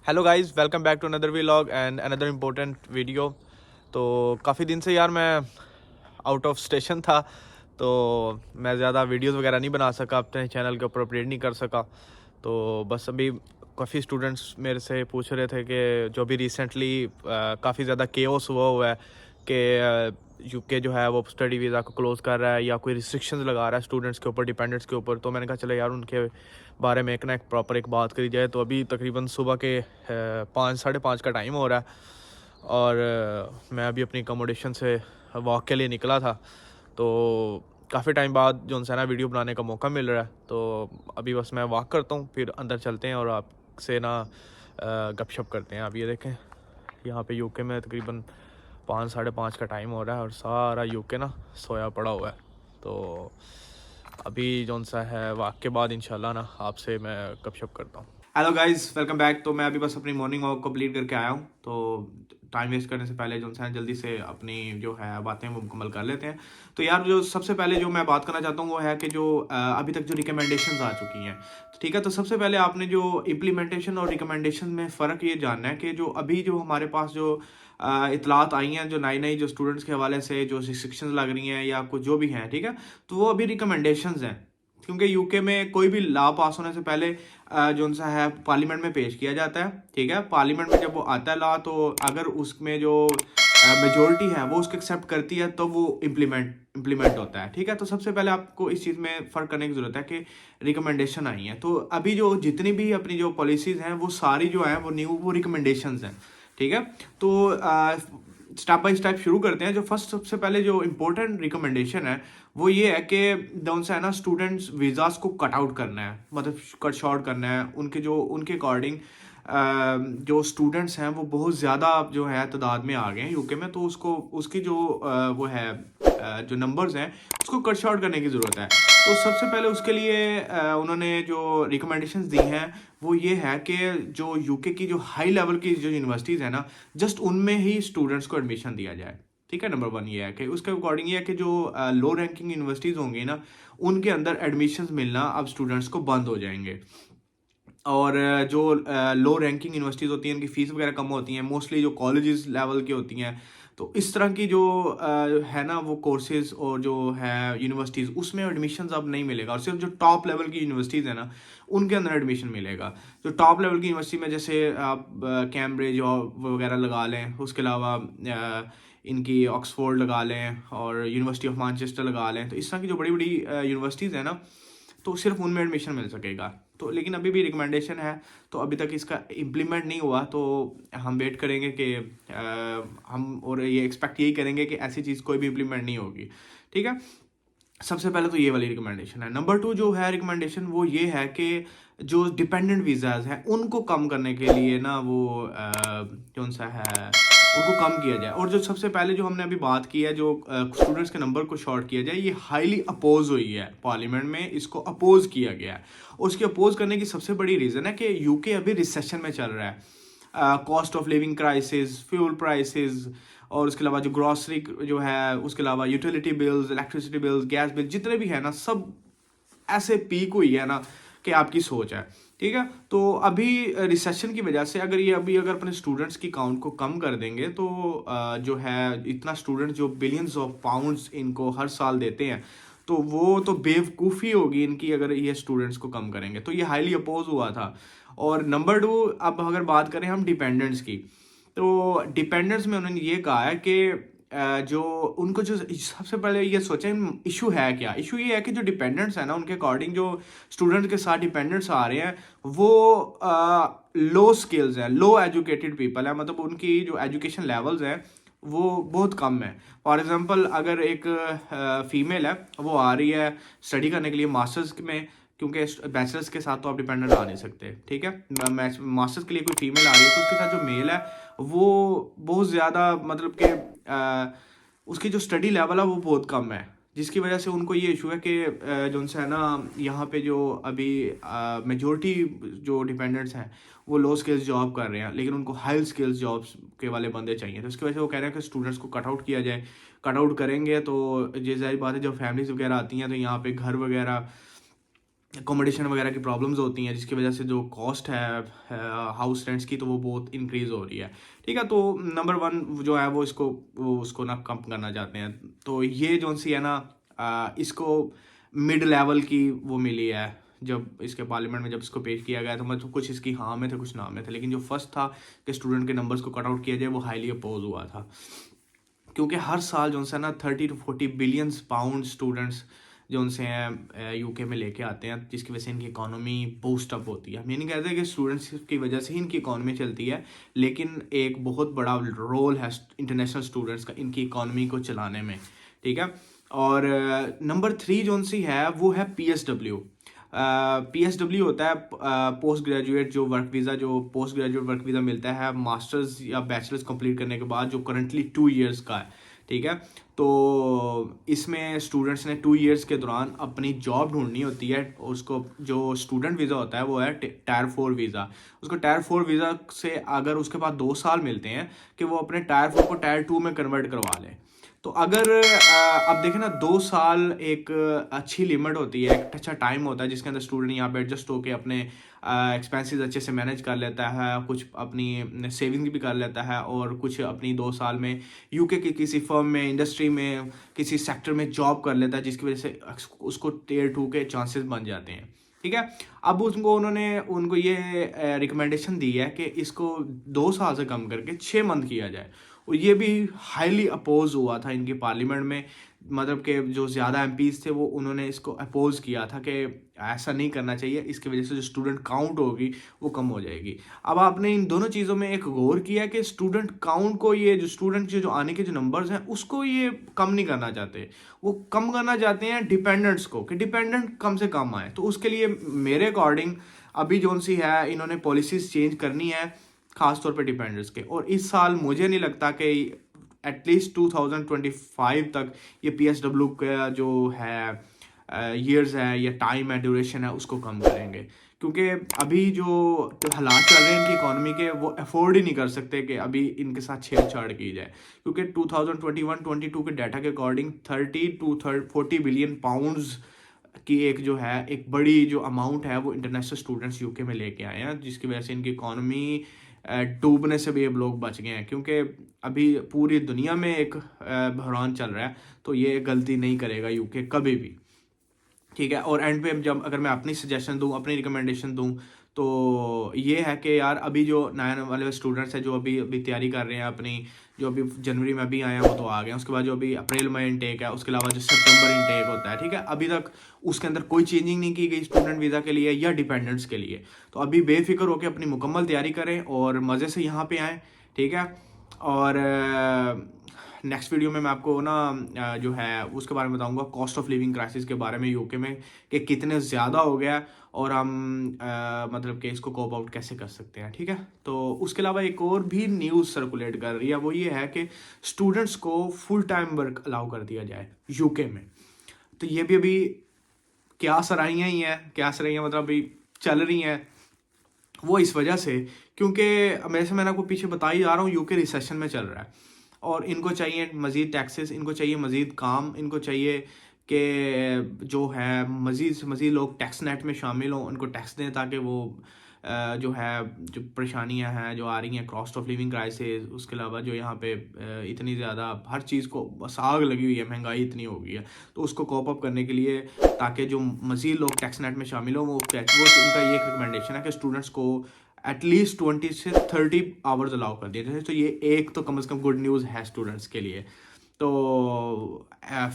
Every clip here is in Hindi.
Hello guys, welcome back to another vlog and another important video. तो काफ़ी दिन से यार मैं आउट ऑफ स्टेशन था, तो मैं ज़्यादा वीडियोस वगैरह नहीं बना सका, अपने चैनल के ऊपर अपडेट नहीं कर सका। तो बस अभी काफ़ी स्टूडेंट्स मेरे से पूछ रहे थे कि जो भी रिसेंटली काफ़ी ज़्यादा केओस हुआ है कि यूके जो है वो स्टडी वीज़ा को क्लोज़ कर रहा है या कोई रिस्ट्रिक्शंस लगा रहा है स्टूडेंट्स के ऊपर, डिपेंडेंट्स के ऊपर। तो मैंने कहा चलो यार उनके बारे में एक प्रॉपर एक बात करी जाए। तो अभी तकरीबन सुबह के 5 साढ़े 5 का टाइम हो रहा है और मैं अभी अपनी अकोमोडेशन से वॉक के लिए निकला था। तो काफ़ी टाइम बाद जो है ना वीडियो बनाने का मौका मिल रहा है, तो अभी बस मैं वॉक करता हूँ, फिर अंदर चलते हैं और आपसे ना गपशप करते हैं। अब ये देखें, यहाँ पे यूके में तकरीबन 5 साढ़े 5 का टाइम हो रहा है और सारा यूके ना सोया पड़ा हुआ है। तो अभी जौन सा है वॉक के बाद इंशाल्लाह ना आपसे मैं गपशप करता हूँ। Hello guys, welcome back. तो मैं अभी बस अपनी मॉर्निंग वॉक कंप्लीट करके आया हूँ। तो टाइम वेस्ट करने से पहले जो है जल्दी से अपनी जो है बातें वो मुकम्मल कर लेते हैं। तो यार जो सबसे पहले जो मैं बात करना चाहता हूँ वो है कि जो अभी तक जो रिकमेंडेशंस आ चुकी हैं, ठीक है। तो सबसे पहले आपने जो इम्प्लीमेंटेशन और रिकमेंडेशन में फ़र्क ये जानना है कि जो अभी जो हमारे पास जो इतलात आई हैं, जो नई नई जो स्टूडेंट्स के हवाले से जो रिस्ट्रिक्शंस लग रही हैं या कुछ जो भी हैं, ठीक है, तो वो अभी रिकमेंडेशंस हैं। क्योंकि यूके में कोई भी लॉ पास होने से पहले जो सा है पार्लियामेंट में पेश किया जाता है, ठीक है। पार्लियामेंट में जब वो आता है लॉ, तो अगर उसमें जो मेजोरिटी है वो उसको एक्सेप्ट करती है तो वो इम्प्लीमेंट होता है, ठीक है। तो सबसे पहले आपको इस चीज़ में फ़र्क करने की ज़रूरत है कि रिकमेंडेशन आई है। तो अभी जो जितनी भी अपनी जो पॉलिसीज़ हैं वो सारी जो हैं वो रिकमेंडेशंस हैं, ठीक है। तो स्टेप बाय स्टेप शुरू करते हैं। जो फर्स्ट सबसे पहले जो इम्पोर्टेंट रिकमेंडेशन है वो ये है कि डाउन से है ना स्टूडेंट्स वीज़ास को कट आउट करना है, मतलब कट शॉर्ट करना है। उनके अकॉर्डिंग जो स्टूडेंट्स हैं वो बहुत ज़्यादा जो है तादाद में आ गए हैं यूके में। तो उसकी जो वो है जो नंबर्स हैं उसको कट शॉर्ट करने की ज़रूरत है। तो सबसे पहले उसके लिए उन्होंने जो रिकमेंडेशंस दी हैं वो ये है कि जो यूके की जो हाई लेवल की जो यूनिवर्सिटीज़ हैं ना, जस्ट उनमें ही स्टूडेंट्स को एडमिशन दिया जाए, ठीक है। नंबर वन ये है कि उसके अकॉर्डिंग ये है कि जो लो रैंकिंग यूनिवर्सिटीज़ होंगी ना, उनके अंदर एडमिशन्स मिलना अब स्टूडेंट्स को बंद हो जाएंगे। और जो लो रैंकिंग यूनिवर्सिटीज़ होती हैं उनकी फ़ीस वगैरह कम होती हैं, मोस्टली जो कॉलेजेस लेवल की होती हैं। तो इस तरह की जो है ना वो कोर्सेज़ और जो है यूनिवर्सिटीज़, उसमें एडमिशन्स अब नहीं मिलेगा। और सिर्फ जो टॉप लेवल की यूनिवर्सिटीज़ है ना उनके अंदर एडमिशन मिलेगा। जो टॉप लेवल की यूनिवर्सिटी में जैसे आप कैम्ब्रिज और वगैरह लगा लें, उसके अलावा इनकी ऑक्सफोर्ड लगा लें और यूनिवर्सिटी ऑफ मैनचेस्टर लगा लें, तो इस तरह की जो बड़ी बड़ी यूनिवर्सिटीज़ हैं ना, तो सिर्फ उनमें एडमिशन मिल सकेगा। तो लेकिन अभी भी रिकमेंडेशन है, तो अभी तक इसका इम्प्लीमेंट नहीं हुआ। तो हम वेट करेंगे कि हम और ये एक्सपेक्ट यही करेंगे कि ऐसी चीज़ कोई भी इम्प्लीमेंट नहीं होगी, ठीक है। सबसे पहले तो ये वाली रिकमेंडेशन है। नंबर टू जो है रिकमेंडेशन वो ये है कि जो डिपेंडेंट वीज़ाज हैं उनको कम करने के लिए ना वो कौन सा है उनको कम किया जाए। और जो सबसे पहले जो हमने अभी बात की है, जो स्टूडेंट्स के नंबर को शॉर्ट किया जाए, ये हाईली अपोज हुई है पार्लियामेंट में, इसको अपोज किया गया है। उसके अपोज करने की सबसे बड़ी रीज़न है कि यूके अभी रिसेशन में चल रहा है। Cost of living crisis, fuel prices, और उसके अलावा जो ग्रॉसरी जो है, उसके अलावा utility bills, electricity bills, gas bill जितने भी है ना, सब ऐसे पीक हुई है ना कि आपकी सोच है, ठीक है। तो अभी रिसेशन की वजह से अगर अपने स्टूडेंट्स की काउंट को कम कर देंगे तो जो है इतना स्टूडेंट जो बिलियंस ऑफ पाउंड्स इनको हर साल देते हैं, तो वो तो बेवकूफ़ी होगी इनकी अगर ये स्टूडेंट्स को कम करेंगे। तो ये हाईली अपोज हुआ था। और नंबर टू, अब अगर बात करें हम डिपेंडेंट्स की, तो डिपेंडेंट्स में उन्होंने ये कहा है कि जो उनको जो सबसे पहले ये सोचें इशू है क्या। इशू ये है कि जो डिपेंडेंट्स हैं ना, उनके अकॉर्डिंग जो स्टूडेंट के साथ डिपेंडेंट्स आ रहे हैं वो लो स्किल्स हैं, लो एजुकेटेड पीपल है, मतलब उनकी जो एजुकेशन लेवल्स हैं वो बहुत कम है। फॉर एग्जांपल, अगर एक फीमेल है, वो आ रही है स्टडी करने के लिए मास्टर्स में, क्योंकि बैचलर्स के साथ तो आप डिपेंडेंट आ नहीं सकते, ठीक है। मास्टर्स के लिए कोई फीमेल आ रही है तो उसके साथ जो मेल है वो बहुत ज़्यादा, मतलब कि उसकी जो स्टडी लेवल है वो बहुत कम है, जिसकी वजह से उनको ये इशू है कि जो उनसे है ना यहाँ पे जो अभी मेजोरिटी जो डिपेंडेंट्स हैं वो लो स्किल्स जॉब कर रहे हैं, लेकिन उनको हाई स्किल्स जॉब्स के वाले बंदे चाहिए। तो इसकी वजह से वो कह रहे हैं कि स्टूडेंट्स को कट आउट किया जाए। कट आउट करेंगे तो ये जाहिर बात है, जब फैमिलीज वगैरह आती हैं तो यहाँ पे घर वगैरह अकोमोडेशन वगैरह की प्रॉब्लम्स होती हैं, जिसकी वजह से जो कॉस्ट है हाउस रेंट्स की, तो वो बहुत इंक्रीज़ हो रही है। ठीक है, तो नंबर वन जो है वो उसको ना कम करना चाहते हैं। तो ये जो सी है ना इसको मिड लेवल की वो मिली है। जब इसके पार्लियामेंट में जब इसको पेश किया गया तो मतलब कुछ इसकी हाँ में थे, कुछ ना में थे, लेकिन जो फर्स्ट था कि स्टूडेंट के नंबर्स को कट आउट किया जाए, वो हाईली अपोज हुआ था। क्योंकि हर साल जो है ना 30 to 40 बिलियन पाउंड स्टूडेंट्स जो उनसे हैं यूके में लेके आते हैं, जिसकी वजह से इनकी इकॉनमी बूस्ट अप होती है। हम ये नहीं कहते कि स्टूडेंट्स की वजह से ही इनकी इकॉनमी चलती है, लेकिन एक बहुत बड़ा रोल है इंटरनेशनल स्टूडेंट्स का इनकी इकॉनमी को चलाने में। ठीक है, और नंबर 3 जो सी है वो है PSW। PSW होता है पोस्ट ग्रेजुएट जो वर्क वीज़ा, जो पोस्ट ग्रेजुएट वर्क वीज़ा मिलता है मास्टर्स या बैचलर्स कंप्लीट करने के बाद, जो करंटली 2 इयर्स का है। ठीक है, तो इसमें स्टूडेंट्स ने 2 इयर्स के दौरान अपनी जॉब ढूंढनी होती है। उसको जो स्टूडेंट वीज़ा होता है वो है टायर 4 वीज़ा। उसको टायर 4 वीज़ा से अगर उसके बाद 2 साल मिलते हैं कि वो अपने टायर 4 को टायर 2 में कन्वर्ट करवा ले। तो अगर अब देखें ना, 2 साल एक अच्छी लिमिट होती है, एक अच्छा टाइम होता है जिसके अंदर स्टूडेंट यहाँ पे एडजस्ट होकर अपने एक्सपेंसेस अच्छे से मैनेज कर लेता है, कुछ अपनी सेविंग भी कर लेता है, और कुछ अपनी 2 साल में यूके की किसी फर्म में, इंडस्ट्री में, किसी सेक्टर में जॉब कर लेता है, जिसकी वजह से उसको टियर 2 के चांसेस बन जाते हैं। ठीक है, अब उनको ये रिकमेंडेशन दी है कि इसको 2 साल से कम करके 6 मंथ किया जाए। और ये भी हाईली अपोज हुआ था इनकी पार्लियामेंट में। मतलब कि जो ज़्यादा एमपीज़ थे वो उन्होंने इसको अपोज किया था कि ऐसा नहीं करना चाहिए, इसकी वजह से जो स्टूडेंट काउंट होगी वो कम हो जाएगी। अब आपने इन दोनों चीज़ों में एक गौर किया कि स्टूडेंट काउंट को, ये जो स्टूडेंट जो आने के जो नंबर्स हैं उसको ये कम नहीं करना चाहते, वो कम करना चाहते हैं डिपेंडेंट्स को, कि डिपेंडेंट कम से कम आए। तो उसके लिए मेरे अकॉर्डिंग अभी जो सी है इन्होंने पॉलिसीज़ चेंज करनी है, खास तौर पे डिपेंडेंट्स के। और इस साल मुझे नहीं लगता कि एटलीस्ट 2025 तक ये PSW का जो है ईयर्स है या टाइम है, ड्यूरेशन है, उसको कम करेंगे। क्योंकि अभी जो हालात चल रहे हैं इनकी इकॉनमी के, वो अफोर्ड ही नहीं कर सकते कि अभी इनके साथ छेड़छाड़ की जाए। क्योंकि 2021-22 के डाटा के अकॉर्डिंग 30 to 40 बिलियन पाउंड्स की एक जो है एक बड़ी जो अमाउंट है वो इंटरनेशनल स्टूडेंट्स यूके में लेके आए हैं, जिसकी वजह से इनकी इकॉनमी डूबने से भी अब लोग बच गए हैं। क्योंकि अभी पूरी दुनिया में एक बहरान चल रहा है, तो ये गलती नहीं करेगा यूके कभी भी। ठीक है, और एंड पे जब अगर मैं अपनी सजेशन दूं, अपनी रिकमेंडेशन दूं, तो ये है कि यार अभी जो नए वाले स्टूडेंट्स हैं जो अभी अभी तैयारी कर रहे हैं अपनी, जो अभी जनवरी में अभी आए हैं वो तो आ गए हैं। उसके बाद जो अभी अप्रैल में इनटेक है, उसके अलावा जो सितंबर इनटेक होता है, ठीक है, अभी तक उसके अंदर कोई चेंजिंग नहीं की गई स्टूडेंट वीज़ा के लिए या डिपेंडेंट्स के लिए। तो अभी बेफिक्र होकर अपनी मुकम्मल तैयारी करें और मज़े से यहाँ पे आएँ। ठीक है, और नेक्स्ट वीडियो में मैं आपको ना जो है उसके बारे में बताऊंगा, कॉस्ट ऑफ लिविंग क्राइसिस के बारे में यूके में, कि कितने ज़्यादा हो गया और हम मतलब कि इसको कोप आउट कैसे कर सकते हैं। ठीक है, तो उसके अलावा एक और भी न्यूज़ सर्कुलेट कर रही है, वो ये है कि स्टूडेंट्स को फुल टाइम वर्क अलाउ कर दिया जाए यूके में। तो ये भी अभी क्या सराहियाँ ही हैं, क्या सराहियाँ मतलब अभी चल रही हैं, वो इस वजह से क्योंकि मैंने आपको पीछे बता ही आ रहा हूँ, यूके रिसेशन में चल रहा है और इनको चाहिए मज़ीद टैक्सेस, इनको चाहिए मज़ीद काम, इनको चाहिए कि जो है मज़ीद से मज़ीद लोग टैक्स नेट में शामिल हों, उनको टैक्स दें, ताकि वो जो है जो परेशानियां हैं जो आ रही हैं, कॉस्ट ऑफ लिविंग क्राइसिस, उसके अलावा जो यहाँ पे इतनी ज़्यादा हर चीज़ को बस आग लगी हुई है, महंगाई इतनी हो गई है, तो उसको कॉप अप करने के लिए ताकि जो मज़ीद लोग टैक्स नेट में शामिल हों, वो उनका ये एक रिकमेंडेशन है कि स्टूडेंट्स को एटलीस्ट 20 से 30 आवर्स अलाउ कर दिए जाए। तो ये एक तो कम से कम गुड न्यूज़ है स्टूडेंट्स के लिए। तो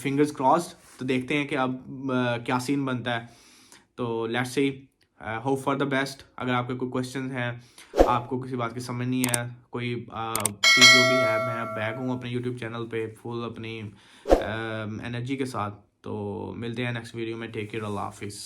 फिंगर्स क्रॉस्ड, तो देखते हैं कि अब क्या सीन बनता है। तो let's see, hope for the best. अगर आपके कोई क्वेश्चन हैं, आपको किसी बात की समझ नहीं है, कोई चीज़ जो भी है, मैं बैक हूँ अपने यूट्यूब चैनल पे फुल अपनी एनर्जी के साथ। तो मिलते हैं नेक्स्ट वीडियो में। टेक केयर, अल्लाह हाफिज़।